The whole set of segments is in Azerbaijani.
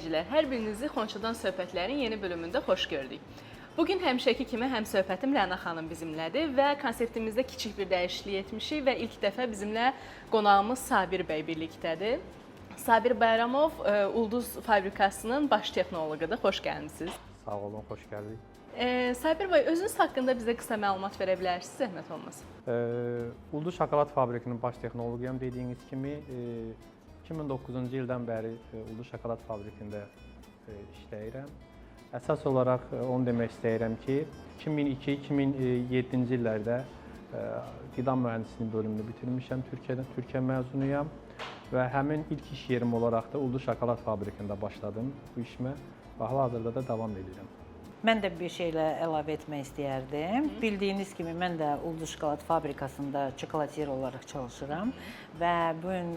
izləyicilər, hər birinizi Xonçadan söhbətlərin yeni bölümündə xoş gördük. Bugün həmişəki kimi həm söhbətim Rəna xanım bizimlədir və konseptimizdə kiçik bir dəyişiklik etmişik və ilk dəfə bizimlə qonağımız Sabir bəy birlikdədir. Sabir Bayramov Ulduz fabrikasının baş texnoloqudur. Xoş gəlmisiniz. Sağ olun, xoş gəldik. Sabir bəy, özünüz haqqında bizə qısa məlumat verə bilərsiniz, zəhmət olmasın. Ulduz şokolad fabrikinin baş texnoloqiyam dediyiniz kimi 2009-cu ildən bəri Ulduz şokolad fabrikində işləyirəm. Əsas olaraq onu demək istəyirəm ki, 2002-2007-ci illərdə qida mühəndisliyi bölümünü bitirmişəm, Türkiyə məzunuyam və həmin ilk iş yerim olaraq da Ulduz şokolad fabrikində başladım bu işimə və hal-hazırda da davam edirəm. Mən də bir şeylə əlavə etmək istəyərdim. Bildiyiniz kimi, mən də Ulduz şokolad fabrikasında çikolatiyer olaraq çalışıram və bu gün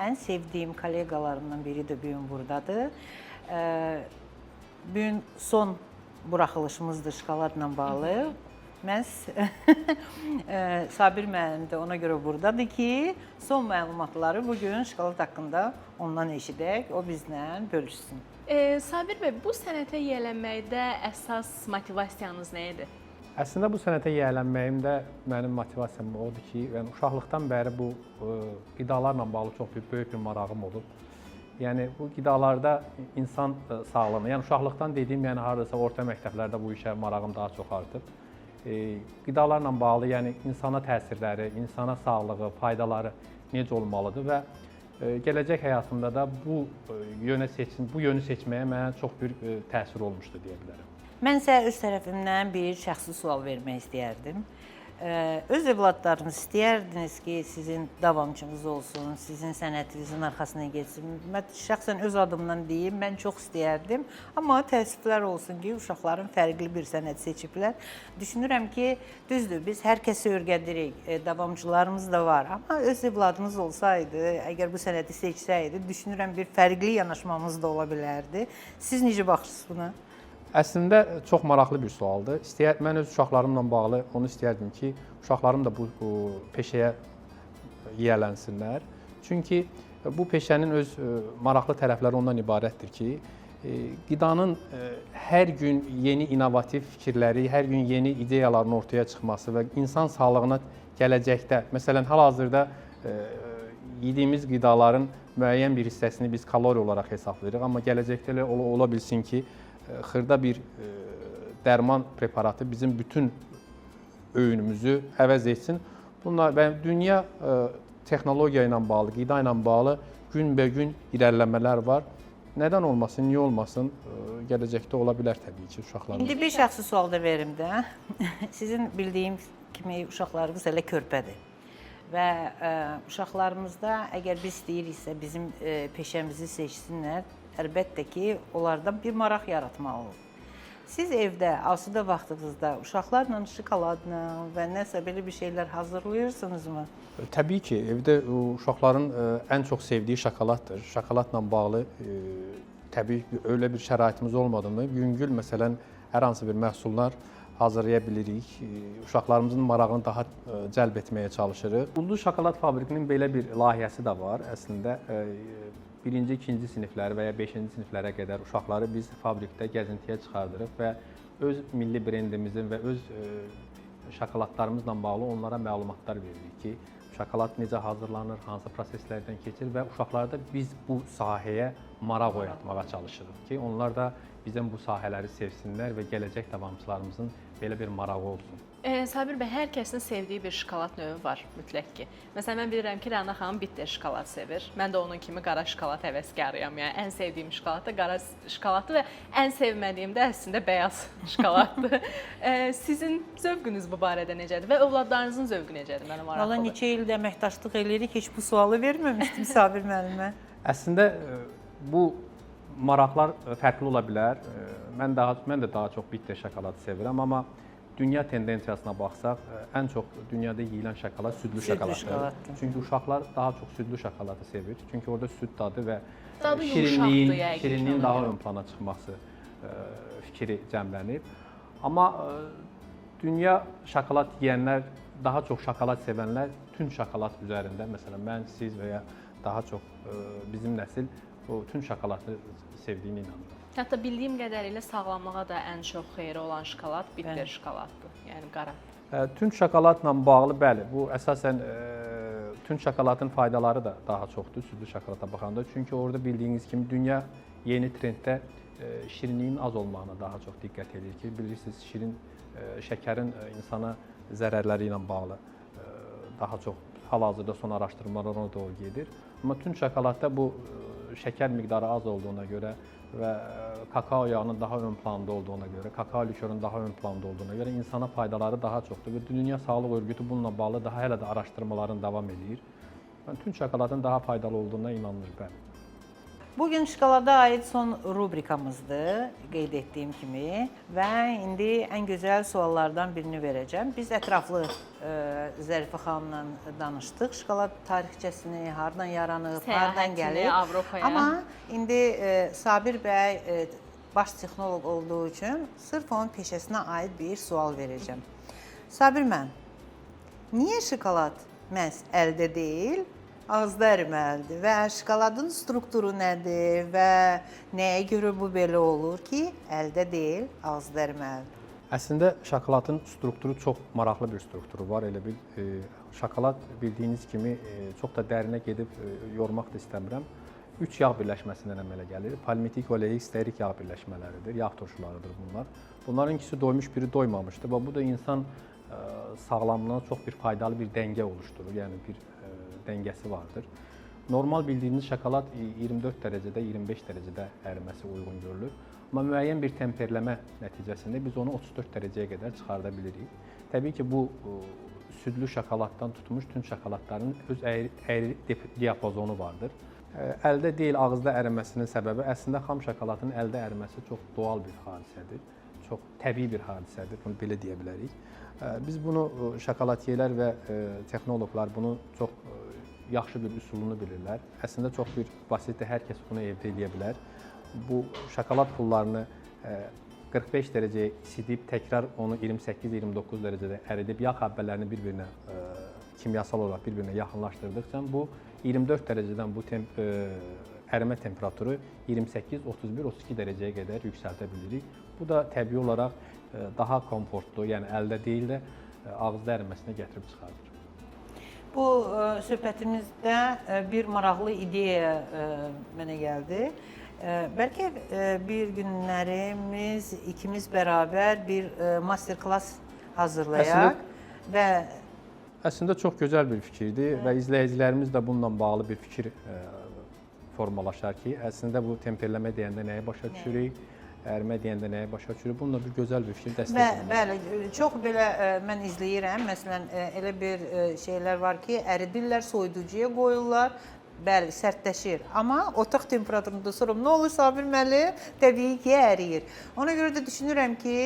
ən sevdiyim kolleqalarımdan biri də bu gün buradadır. Bu gün son buraxılışımızdır şokoladla bağlı. Məhz Sabir müəllim də ona görə buradadır ki, son məlumatları bugün şokolad haqqında ondan eşidək, o bizlə bölüşsün. Sabir bəy, bu sənətə yiyələnməkdə əsas motivasiyanız nə idi? Əslində bu sənətə yiyələnməyimdə mənim motivasiyam odur ki, yəni uşaqlıqdan bəri bu qidalarla bağlı çox böyük bir marağım olub. Yəni bu qidalarda insan sağlığına, yəni uşaqlıqdan dediyim, yəni hardasa orta məktəblərdə bu işə marağım daha çox artıb. Qidalarla bağlı, yəni insana təsirləri, insana sağlığı, faydaları necə olmalıdır və gələcək həyatımda da bu yönü seçməyə mənə çox bir təsir olmuşdu deyə bilərəm. Mən isə öz tərəfimdən bir şəxsi sual vermək istəyərdim. Öz övladlarınız istəyərdiniz ki, sizin davamçınız olsun, sizin sənətinizin arxasına geçsin. Mən şəxsən öz adımdan deyim, mən çox istəyərdim. Amma təəssüflər olsun ki, uşaqların fərqli bir sənət seçiblər. Düşünürəm ki, düzdür, biz hər kəsi öyrədirik, davamçılarımız da var. Amma öz övladınız olsaydı, əgər bu sənəti seçsəydi, düşünürəm bir fərqli yanaşmamız da ola bilərdi. Siz necə baxırsınız buna? Əslində çox maraqlı bir sualdır. Mən öz uşaqlarımla bağlı onu istəyərdim ki, uşaqlarım da bu peşəyə yiyələnsinlər. Çünki bu peşənin öz maraqlı tərəfləri ondan ibarətdir ki, qidanın hər gün yeni innovativ fikirləri, hər gün yeni ideyaların ortaya çıxması və insan sağlığına gələcəkdə, məsələn, hal-hazırda yediyimiz qidaların müəyyən bir hissəsini biz kalori olaraq hesablayırıq, amma gələcəkdə elə ola bilsin ki, xırda bir dərman preparatı bizim bütün öyrünümüzü əvəz etsin. Bunlar dünya texnologiya ilə bağlı, qida ilə bağlı günbəgün irəliləmələr var. Nədən olmasın, niyə olmasın? Gələcəkdə ola bilər təbii ki, uşaqlarımız. İndi bir şəxsi sual da verim də. Sizin bildiyim kimi uşaqlarınız elə körpədir. Və uşaqlarımızda əgər biz istəyiriksə bizim peşəmizi seçsinlər, əlbəttə ki, onlardan bir maraq yaratmalıyıq. Siz evdə, asudə vaxtınızda uşaqlarla şokoladla və nəsə belə bir şeylər hazırlayırsınızmı? Təbii ki, evdə uşaqların ən çox sevdiyi şokoladdır. Şokoladla bağlı təbii öyle bir şəraitimiz olmadığını, yüngül məsələn hər hansı bir məhsullar hazırlaya bilirik. Uşaqlarımızın marağını daha cəlb etməyə çalışırıq. Ulduz şokolad fabrikinin belə bir layihəsi də var əslində. Birinci, ikinci sinifləri və ya beşinci siniflərə qədər uşaqları biz fabrikdə gəzintiyə çıxardırıq və öz milli brendimizin və öz şokoladlarımızla bağlı onlara məlumatlar veririk ki, şokolad necə hazırlanır, hansı proseslərdən keçir və uşaqlarda biz bu sahəyə maraq oyatmağa çalışırıq ki, onlar da bizim bu sahələri sevsinlər və gələcək davamçılarımızın belə bir marağı olsun. Sabir bəy, hər kəsin sevdiyi bir şokolad növü var mütləq ki. Məsələn, mən bilirəm ki, Rəna xanım bitter şokolad sevir. Mən də onun kimi qara şokolad həvəskarıyam. Yəni, ən sevdiyim şokolad da qara şokoladdır və ən sevmədiyim də əslində bəyaz şokoladdır. Sizin zövqünüz bu barədə necədir və övladlarınızın zövqü necədir? Mənə maraqlıdır. Valla neçə ildə əməkdaşlıq eləyirik, heç bu sualı verməmişdim Sabir müəllimə. Əslində, bu maraqlar fərqli ola bilər. Mən də daha çox bitter şokoladı sevirəm, amma dünya tendensiyasına baxsaq, ən çox dünyada yeyilən şokolad südlü şokoladdır. Çünki uşaqlar daha çox südlü şokoladı sevir. Çünki orada süd dadı və şirinliyin daha ön plana çıxması fikri cəmlənib. Amma dünya şokolad yeyənlər, daha çox şokolad sevənlər tünd şokolad üzərində, məsələn, mən, siz və ya daha çox bizim nəsil o tünd şokoladını sevdiyinə inanıram. Hətta bildiyim qədərilə sağlamlığa da ən çox xeyri olan şokolad bitter şokoladdır. Yəni qara. Tünd şokoladla bağlı bəli, bu əsasən tünd şokoladın faydaları da daha çoxdur südlü şokolada baxanda. Çünki orada bildiyiniz kimi dünya yeni trenddə şirinliyin az olmağına daha çox diqqət edir ki, bilirsiniz şəkərin insana zərərləri ilə bağlı daha çox hal-hazırda son araşdırmalar ona doğru gedir. Amma tünd şokoladda bu şəkər miqdarı az olduğuna görə və kakao yağının daha ön planda olduğuna görə, kakao likörünün daha ön planda olduğuna görə insana faydaları daha çoxdur və Dünya Sağlıq Örgütü bununla bağlı daha hələ də araşdırmalarını davam edir. Mən tünd şokoladın daha faydalı olduğuna inanıram bəli. Bugün şokolada aid son rubrikamızdır, qeyd etdiyim kimi və indi ən gözəl suallardan birini verəcəm. Biz ətraflı Zərifə xanımla danışdıq. Şokolad tarixçəsini, hardan yaranıb, hardan gəlir. Avropaya. Amma indi Sabir bəy baş texnoloq olduğu üçün sırf onun peşəsinə aid bir sual verəcəm. Sabir mən, niyə şokolad məhz əldə deyil, ağızda əriməlidir və şokoladın strukturu nədir və nəyə görə bu belə olur ki, əldə deyil, ağızda əriməlidir? Əslində şokoladın strukturu çox maraqlı bir strukturu var. Elə bil şokolad bildiyiniz kimi çox da dərinə gedib yormaq da istəmirəm. 3 yağ birləşməsindən əmələ gəlir. Palmitik, oleik, stearik yağ birləşmələridir, yağ turşularıdır bunlar. Bunların ikisi doymuş, biri doymamışdır və bu da insan sağlamlığına çox bir faydalı bir dəngə oluşturur. Yəni bir dəngəsi vardır. Normal bildiyiniz şokolad 24 dərəcədə, 25 dərəcədə əriməsi uyğun görülür. Amma müəyyən bir temperləmə nəticəsində biz onu 34 dərəcəyə qədər çıxarda bilirik. Təbii ki, bu südlü şokoladdan tutmuş tünd şokoladların öz əyri diapazonu vardır. Əldə deyil, ağızda əriməsinin səbəbi əslində xam şokoladın əldə əriməsi çox doğal bir hadisədir. Çox təbii bir hadisədir, bunu belə deyə bilərik. Biz bunu şokoladyerlər və texnoloqlar bunu çox yaxşı bir üsulunu bilirlər. Əslində çox bir basitdir, hər kəs bunu evdə edə bilər. Bu şokolad pullarını 45 dərəcəyə isidib, təkrar onu 28-29 dərəcədə əridib, yağ habbələrini bir-birinə kimyasal olaraq bir-birinə yaxınlaşdırdıqca bu 24 dərəcədən bu ərimə temperaturu 28, 31, 32 dərəcəyə qədər yüksəldə bilirik. Bu da təbii olaraq daha komfortlu, yəni əldə deyil də ağızda əriməsinə gətirib çıxardır. Bu söhbətimizdə bir maraqlı ideya mənə gəldi. Bəlkə bir günlərimiz ikimiz bərabər bir master-klass hazırlayaq və Əslində çox gözəl bir fikirdir və izləyicilərimiz də bununla bağlı bir fikir formalaşar ki, əslində bu temperləmə deyəndə nəyə başa düşürük, ərimə deyəndə nəyə başa düşürük, bununla bir gözəl bir fikir dəstəklənir. Bəli, çox belə mən izləyirəm. Məsələn, elə bir şeylər var ki, əridirlər, soyuducuya qoyurlar. Bəli, sərtləşir. Amma otaq temperaturunda sonra nə olur Sabir müəllim? Təbii ki, əriyir. Ona görə də düşünürəm ki,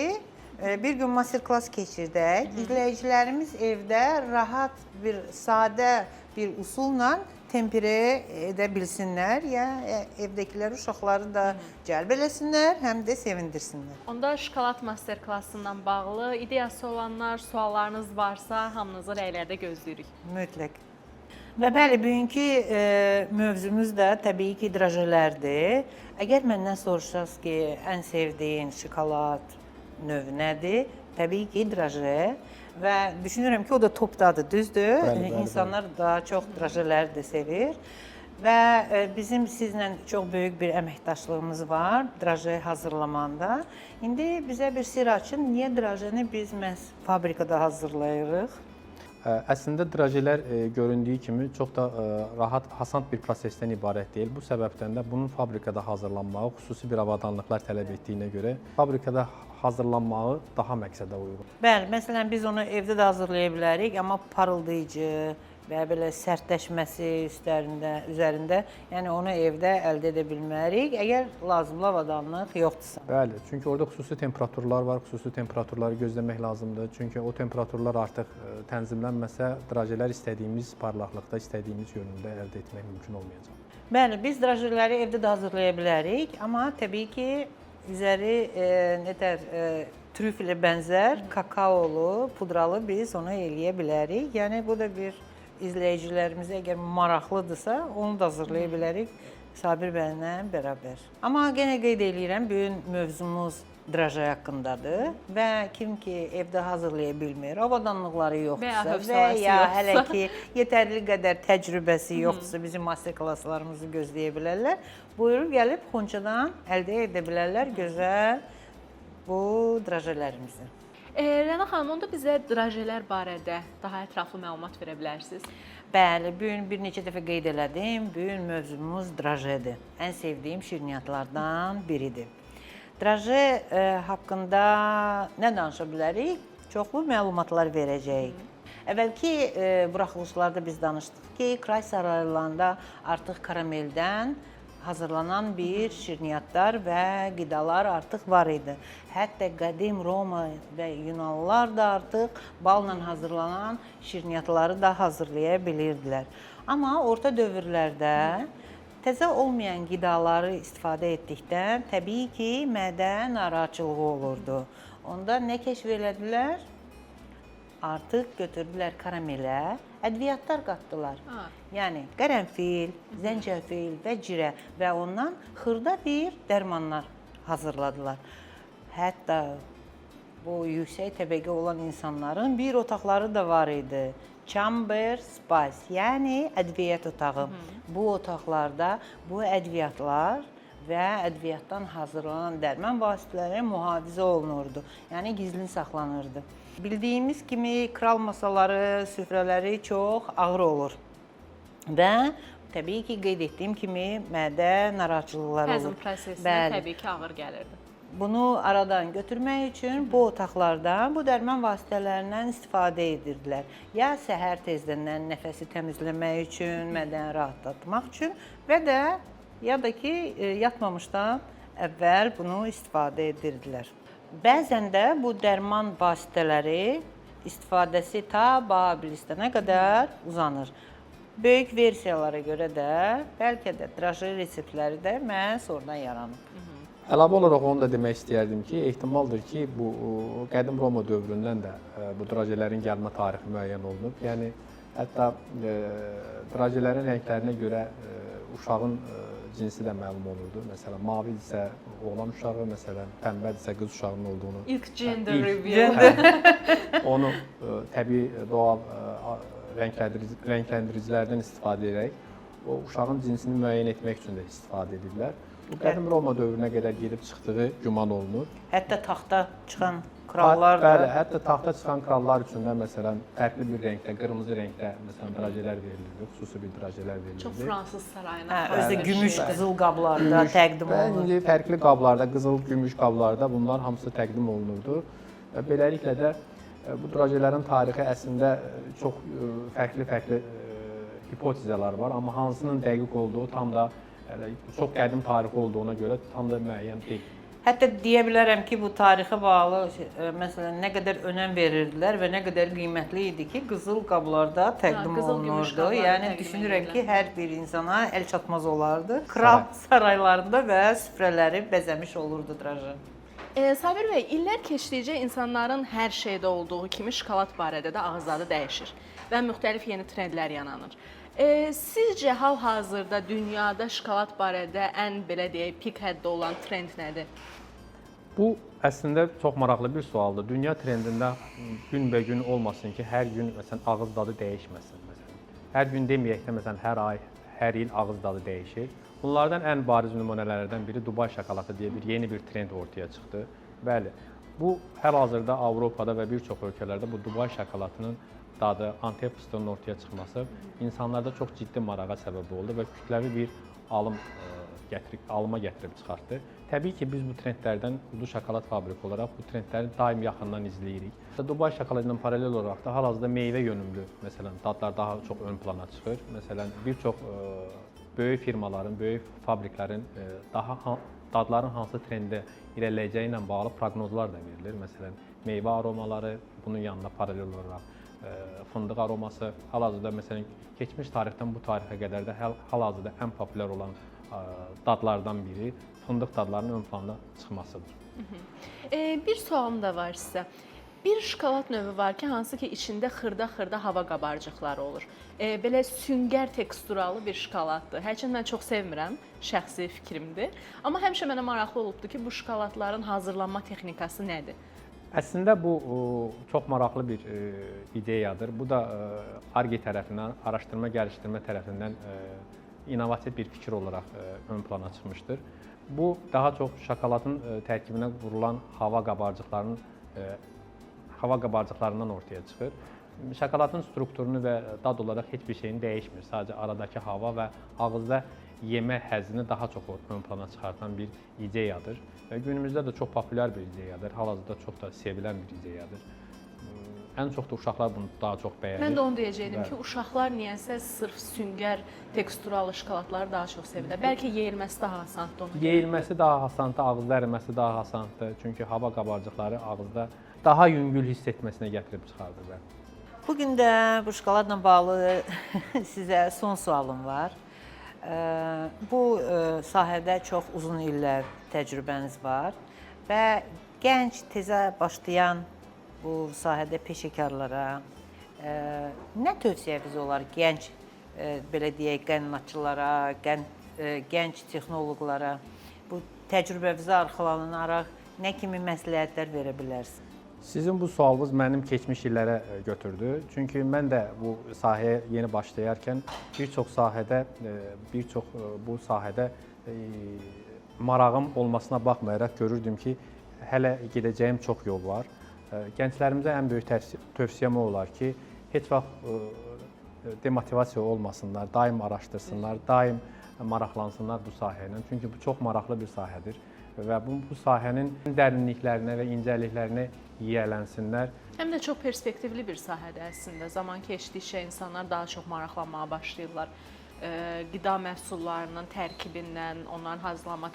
bir gün master-klass keçirdək. İzləyicilərimiz evdə rahat bir, sadə bir usulla temperə edə bilsinlər. Yəni, evdəkilər, uşaqları da cəlb eləsinlər, həm də sevindirsinlər. Onda şokolad master-klassından bağlı ideyası olanlar, suallarınız varsa hamınızı rəylərdə gözləyirik. Mütləq. Və bəli, bugünkü mövzumuz da təbii ki, drajelərdir. Əgər məndən soruşsaq ki, ən sevdiyin şokolad növ nədir? Təbii ki, draje və düşünürəm ki, o da topdadır, düzdür? İnsanlar daha çox drajeləri də sevir və bizim sizlə çox böyük bir əməkdaşlığımız var draje hazırlamanda. İndi bizə bir sir açın, niyə drajeni biz məhz fabrikada hazırlayırıq? Əslində drajelər göründüyü kimi çox da rahat, hasant bir prosesdən ibarət deyil. Bu səbəbdən də bunun fabrikada hazırlanmağı xüsusi bir avadanlıqlar tələb etdiyinə görə fabrikada hazırlanmağı daha məqsədə uyğun. Bəli, məsələn biz onu evdə də hazırlaya bilərik, amma parıldayıcı və belə sərtləşməsi üzərində, yəni onu evdə əldə edə bilmərik, əgər lazımlı avadanlıq yoxdursa. Bəli, çünki orada xüsusi temperaturlar var, xüsusi temperaturları gözləmək lazımdır. Çünki o temperaturlar artıq tənzimlənməsə, drajelər istədiyimiz parlaqlıqda, istədiyimiz yönündə əldə etmək mümkün olmayacaq. Bəli, biz drajeləri evdə də hazırlaya bilərik, amma təbii ki, üzəri trüflə bənzər, kakaolu, pudralı biz onu eləyə bilərik. Yəni, bu da bir izləyicilərimizə əgər maraqlıdırsa, onu da hazırlaya bilərik. Sabir bəylə bərabər. Amma yenə qeyd edirəm, bu gün mövzumuz draje haqqındadır və kim ki evdə hazırlaya bilmir, avadanlıqları Və ya yoxdursa və hövsələsi ya yoxdursa. hələ ki yetərli qədər təcrübəsi yoxdursa bizim master klasslarımızı gözləyə bilərlər. Buyurub gəlib Xonçadan əldə edə bilərlər gözəl bu drajelərimizi. Rəna xanım, onda bizə drajelər barədə daha ətraflı məlumat verə bilərsiniz? Bəli, bu gün bir neçə dəfə qeyd elədim. Bu gün mövzumuz drajedir. Ən sevdiyim şirniyyatlardan biridir. Draje haqqında nə danışa bilərik? Çoxlu məlumatlar verəcəyik. Əvvəlki buraxılışlarda biz danışdıq ki, Kray saraylarında artıq karameldən hazırlanan bir şirniyyatlar və qidalar artıq var idi. Hətta qədim Roma və Yunanlılar da artıq balla hazırlanan şirniyyatları da hazırlaya bilirdilər. Amma orta dövrlərdə təzə olmayan qidaları istifadə etdikdən təbii ki, mədə narahatçılığı olurdu. Onda nə kəşf elədilər? Artıq götürdülər karamelə, ədviyyatlar qatdılar. Yəni qərənfil, zəncəfil və cirə və ondan xırda bir dərmanlar hazırladılar. Hətta bu yüksək təbəqə olan insanların bir otaqları da var idi. Chamber Spice, yəni ədviyyat otağı. Bu otaqlarda bu ədviyyatlar və ədviyyatdan hazırlanan dərman vasitələri mühafizə olunurdu. Yəni gizlin saxlanırdı. Bildiyimiz kimi kral masaları, süfrələri çox ağır olur. Və təbii ki, qeyd etdiyim kimi mədə narahatçılıqları olur. Həzm prosesinə təbii ki, ağır gəlirdi. Bunu aradan götürmək üçün bu otaqlardan bu dərman vasitələrindən istifadə edirdilər. Ya səhər tezdən nəfəsi təmizləmək üçün, mədəni rahatlatmaq üçün və də ya da ki, yatmamışdan əvvəl bunu istifadə edirdilər. Bəzən də bu dərman vasitələri istifadəsi ta Babilistanə qədər uzanır. Böyük versiyalara görə də bəlkə də draje reseptləri də məhz oradan yaranıb. Əlavə olaraq onu da demək istəyərdim ki, ehtimaldır ki, bu qədim Roma dövründən də bu drajelerin gəlmə tarixi müəyyən olunub. Yəni hətta drajelerin rənglərinə görə uşağın cinsi də məlum olurdu. Məsələn, mavi isə oğlan uşağı, məsələn, pəmbə isə qız uşağının olduğunu. İlk gender reveal. Onu təbii doğal rəngləndiricilərdən istifadə edərək o uşağın cinsini müəyyən etmək üçün də istifadə edirlər. Bu qədim Roma dövrünə qədər gedib çıxdığı güman olunur. Hətta taxta çıxan krallar da... Bəli, hətta taxta çıxan krallar üçün də məsələn fərqli bir rəngdə, qırmızı rəngdə məsələn drajelər verilirdi, xüsusi bir drajelər verilirdi. Çox Fransız sarayına. Özü gümüş, qızıl qablarda təqdim olunur. İndi fərqli qablarda, qızıl, gümüş qablarda bunlar hamısı təqdim olunurdu. Beləliklə də bu drajelerin tarixi əslində çox fərqli hipotezələr var, amma hansının dəqiq olduğu tam da çox qədim tarixi olduğuna görə tam da müəyyən deyil. Hətta deyə bilərəm ki, bu tarixə bağlı məsələn nə qədər önəm verirdilər və nə qədər qiymətli idi ki, qızıl qablarda təqdim olunurdu. Yəni düşünürəm ki, hər bir insana əl çatmaz olardı. Kral saraylarında və süfrələri bəzəmiş olurdu draje. Sabir bəy, illər keçdikcə insanların hər şeydə olduğu kimi şokolad barədə də ağızları dəyişir və müxtəlif yeni trendlər yaranır. Sizcə hal-hazırda dünyada şokolad barədə ən belə deyək pik həddə olan trend nədir? Bu əslində çox maraqlı bir sualdır. Dünya trendində günbəgün olmasın ki, hər gün məsələn ağız dadı dəyişməsin məsələn. Hər gün deməyək də məsələn hər ay, hər il ağız dadı dəyişir. Bunlardan ən bariz nümunələrdən biri Dubay şokoladı deyə yeni bir trend ortaya çıxdı. Bəli, bu hal-hazırda Avropada və bir çox ölkələrdə bu Dubay şokoladının dadı, Antep fıstığının ortaya çıxması insanlarda çox ciddi marağa səbəb oldu və kütləvi bir alıma gətirib çıxartdı. Təbii ki, biz bu trendlərdən Udu şokolad fabriki olaraq bu trendləri daim yaxından izləyirik. Dubay şokoladı ilə paralel olaraq da hal-hazırda meyvə yönümlü məsələn dadlar daha çox ön plana çıxır. Məsələn, bir çox böyük firmaların, böyük fabriklərin dadların hansı trendə irəliləyəcəyi ilə bağlı proqnozlar da verilir. Məsələn, meyvə aromaları, bunun yanına paralel olaraq fındıq aroması, hal-hazırda məsələn keçmiş tarixdən bu tarixə qədər də hal-hazırda ən populyar olan dadlardan biri fındıq dadlarının ön planda çıxmasıdır. Bir sualım da var sizə. Bir şokolad növü var ki, hansı ki içində xırda-xırda hava qabarcıqları olur. Belə süngər teksturalı bir şokoladdır. Hərçənd mən çox sevmirəm, şəxsi fikrimdir. Amma həmişə mənə maraqlı olubdu ki, bu şokoladların hazırlanma texnikası nədir? Əslində bu çox maraqlı bir ideyadır. Bu da Ar-Ge tərəfindən, araşdırma gəlişdirmə tərəfindən innovativ bir fikir olaraq ön plana çıxmışdır. Bu daha çox şokoladın tərkibinə vurulan hava qabarcıqlarından ortaya çıxır. Şokoladın strukturunu və dad olaraq heç bir şeyini dəyişmir. Sadəcə aradakı hava və ağızda yemə həzzini daha çox ön plana çıxardan bir ideyadır. Və günümüzdə də çox populyar bir ideyadır. Hal-hazırda çox da sevilən bir ideyadır. Ən çox da uşaqlar bunu daha çox bəyənir. Mən də onu deyəcəydim ki, uşaqlar niyəsə sırf süngər teksturalı şokoladları daha çox sevirlər. Bəlkə yeyilməsi daha asandır onu. Yeyilməsi daha asandır, ağızda əriməsi daha asandır. Çünki hava qabarcıqları ağızda daha yüngül hiss etməsinə gətirib çıxardır. Bugün də bu şokoladla bağlı sizə son sualım var. Bu sahədə çox uzun illər təcrübəniz var və gənc, təzə başlayan bu sahədə peşəkarlara nə tövsiyəniz olar gənc, belə deyək, qənnatçılara, gənc texnoloqlara bu təcrübənizi arxalanaraq nə kimi məsləhətlər verə bilərsiniz? Sizin bu sualınız mənim keçmiş illərə götürdü. Çünki mən də bu sahəyə yeni başlayarkən bir çox bu sahədə marağım olmasına baxmayaraq görürdüm ki, hələ gedəcəyim çox yol var. Gənclərimizə ən böyük tövsiyəm olar ki, heç vaxt demotivasiya olmasınlar, daim araşdırsınlar, daim maraqlansınlar bu sahə ilə. Çünki bu çox maraqlı bir sahədir və bu sahənin dərinliklərinə və incəliklərinə yiyələnsinlər. Həm də çox perspektivli bir sahədir əslində. Zaman keçdikcə insanlar daha çox maraqlanmağa başlayırlar. Qida məhsullarının tərkibindən, onların hazırlanma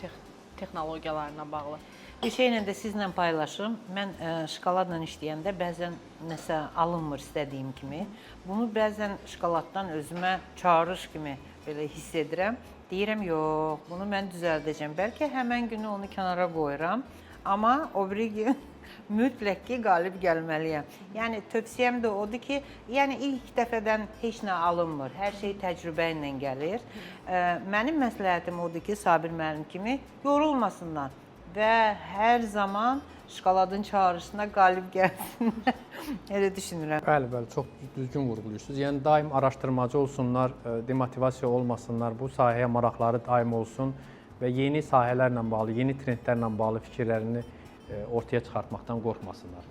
texnologiyalarına bağlı. Bir şeylə də sizlə paylaşım. Mən şokoladla işləyəndə bəzən nəsə alınmır istədiyim kimi. Bunu bəzən şokoladdan özümə çağırış kimi belə hiss edirəm. Deyirəm, yox, bunu mən düzəldəcəm. Bəlkə həmən günü onu kənara qoyuram. Amma o biri gün mütləq ki, qalib gəlməliyəm. Yəni, tövsiyəm də odur ki, yəni ilk dəfədən heç nə alınmır. Hər şey təcrübə ilə gəlir. Mənim məsləhətim odur ki, Sabir müəllim kimi yorulmasınlar və hər zaman şokoladın çağırışına qalib gəlsinlər. Elə düşünürəm. Bəli, çox düzgün vurğulayırsınız. Yəni, daim araşdırmacı olsunlar, demotivasiya olmasınlar, bu sahəyə maraqları daim olsun və yeni sahələrlə bağlı, yeni trendlərlə bağlı fikirlərini ortaya çıxartmaqdan qorxmasınlar.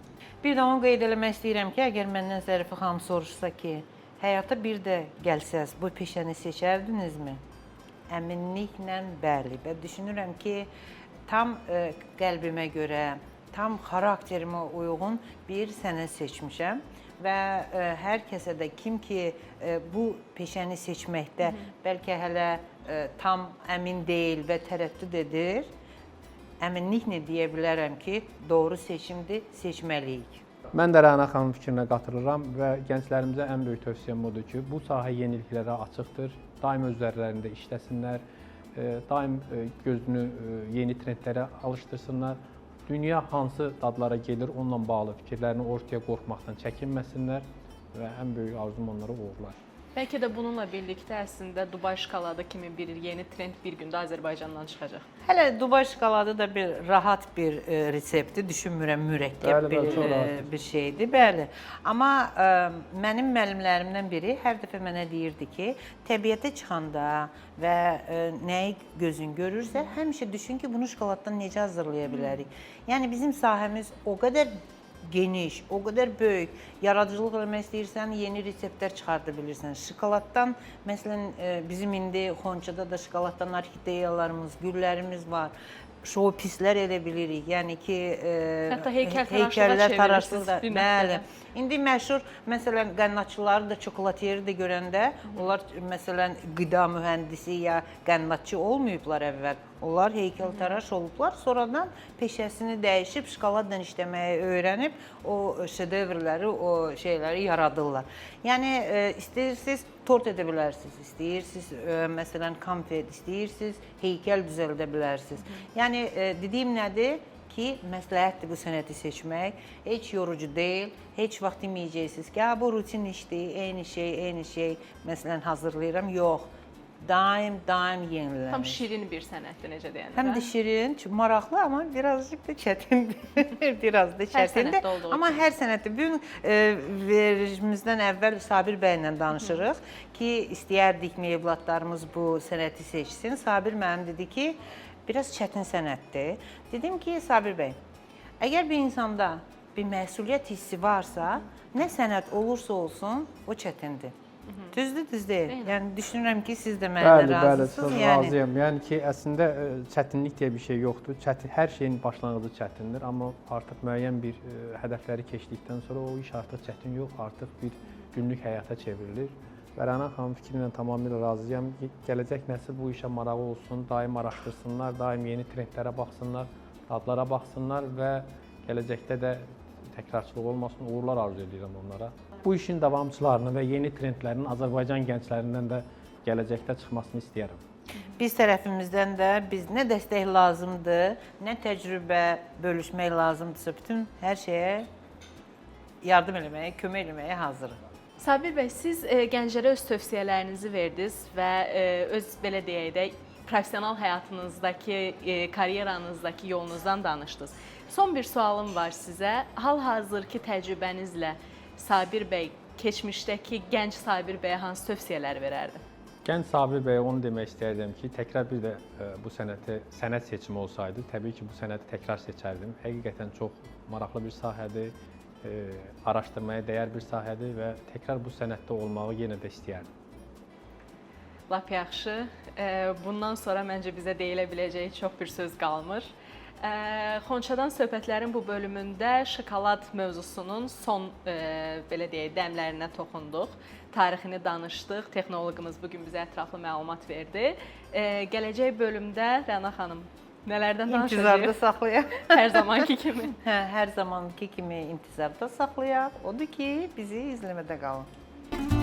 Bir də onu qeyd eləmək istəyirəm ki, əgər məndən Zərifə xanım soruşsa ki, həyata bir də gəlsəz, bu peşəni seçərdinizmi? Əminliklə bəli. Və düşünürəm ki, tam qəlbimə görə, tam xarakterimə uyğun bir sənət seçmişəm və hər kəsə də kim ki bu peşəni seçməkdə bəlkə hələ tam əmin deyil və tərəddüd edir, əminliklə deyə bilərəm ki, doğru seçimdir, seçməliyik. Mən də Rəna xanım fikrinə qatılıram və gənclərimizə ən böyük tövsiyəm odur ki, bu sahə yeniliklərə açıqdır, daim özlərində işləsinlər, daim gözünü yeni trendlərə alışdırsınlar. Dünya hansı dadlara gedir, onunla bağlı fikirlərini ortaya qorxmaqdan çəkinməsinlər və ən böyük arzum onlara uğurlar. Bəlkə də bununla birlikdə əslində Dubay şokoladı kimi bir yeni trend bir gündə Azərbaycandan çıxacaq. Hələ Dubay şokoladı da bir rahat bir reseptdir, düşünmürəm mürəkkəb bir şeydir, bəli. Amma mənim müəllimlərimdən biri hər dəfə mənə deyirdi ki, təbiətə çıxanda və nəyi gözün görürsə, həmişə düşün ki, bunu şokoladdan necə hazırlaya bilərik. Yəni bizim sahəmiz o qədər geniş, o qədər böyük, yaradıcılıq eləmək istəyirsən, yeni reseptlər çıxarda bilirsən. Şokoladdan, məsələn, bizim indi Xonçada da şokoladdan orxideyalarımız, güllərimiz var. Şou-pislər edə bilirik. Yəni ki, hətta heykəllər taraşlıq da. Bəli. İndi məşhur, məsələn, qənnatçıları da, çokolatyeri də görəndə, onlar, məsələn, qida mühəndisi ya qənnatçı olmayıblar əvvəl. Onlar heykəltaraş olublar, sonradan peşəsini dəyişib, şokoladla işləməyi öyrənib, o şedevrləri, o şeyləri yaradırlar. Yəni, istəyirsiniz, tort edə bilərsiniz, istəyirsiniz, məsələn, konfet, istəyirsiniz, heykəl düzəldə bilərsiniz. Yəni, dediyim nədir ki, məsləhətdir bu sənəti seçmək. Heç yorucu deyil, heç vaxt deməyəcəksiniz ki, bu rutin işdir, eyni şey, məsələn, hazırlayıram. Yox, daim yenilənir. Tam şirin bir sənətdir, necə deyəndə. Həm də şirin, maraqlı, amma birazcık da çətindir. Biraz da çətindir. Amma hər sənətdə. Bugün verilişimizdən əvvəl Sabir bəylə danışırıq ki, istəyərdikmi evladlarımız bu sənəti seçsin. Sabir mənim dedi ki, biraz çətin sənətdir. Dedim ki, Sabir bəy, əgər bir insanda bir məsuliyyət hissi varsa, nə sənət olursa olsun, o çətindir. Düzdür, düz deyil. Yəni düşünürəm ki, siz də mənimlə razısınız. Bəli, razıyam. Yəni ki, əslində çətinlik deyə bir şey yoxdur. Hər şeyin başlanğıcı çətindir, amma artıq müəyyən bir hədəfləri keçdikdən sonra o iş artıq çətin yox, artıq bir günlük həyata çevrilir. Və Rəna xanım fikrinlə tamamilə razıyam. Gələcək nəsil bu işə marağı olsun, daim araşdırsınlar, daim yeni trendlərə baxsınlar, dadlara baxsınlar və gələcəkdə də təkrarçılıq olmasın, uğurlar arzu edirəm onlara. Bu işin davamçılarını və yeni trendlərin Azərbaycan gənclərindən də gələcəkdə çıxmasını istəyərəm. Biz tərəfimizdən də biz nə dəstək lazımdır, nə təcrübə bölüşmək lazımdırsa, bütün hər şeyə yardım eləməyə, kömək eləməyə hazırıq. Sabir bəy, siz gənclərə öz tövsiyələrinizi verdiniz və öz, belə deyək də, professional həyatınızdakı, karyeranızdakı yolunuzdan danışdınız. Son bir sualım var sizə. Hal-hazırki təcrübənizlə Sabir bəy keçmişdəki gənc Sabir bəyə hansı tövsiyələr verərdi? Gənc Sabir bəyə onu demək istəyirdim ki, təkrar bir də bu sənət seçimi olsaydı, təbii ki, bu sənəti təkrar seçərdim. Həqiqətən çox maraqlı bir sahədir, araşdırmaya dəyər bir sahədir və təkrar bu sənətdə olmağı yenə də istəyərdim. Lap yaxşı. Bundan sonra məncə bizə deyilə biləcəyi çox bir söz qalmır. Xonçadan söhbətlərin bu bölümündə şokolad mövzusunun son, belə deyək, dəmlərinə toxunduq. Tarixini danışdıq, texnoloqumuz bugün bizə ətraflı məlumat verdi. Gələcək bölümdə Rəna xanım nələrdən danışacaq? İntizarda saxlayaq. Hər zamanki kimi. Hər zamanki kimi intizarda saxlayaq. Odur ki, bizi izləmədə qalın.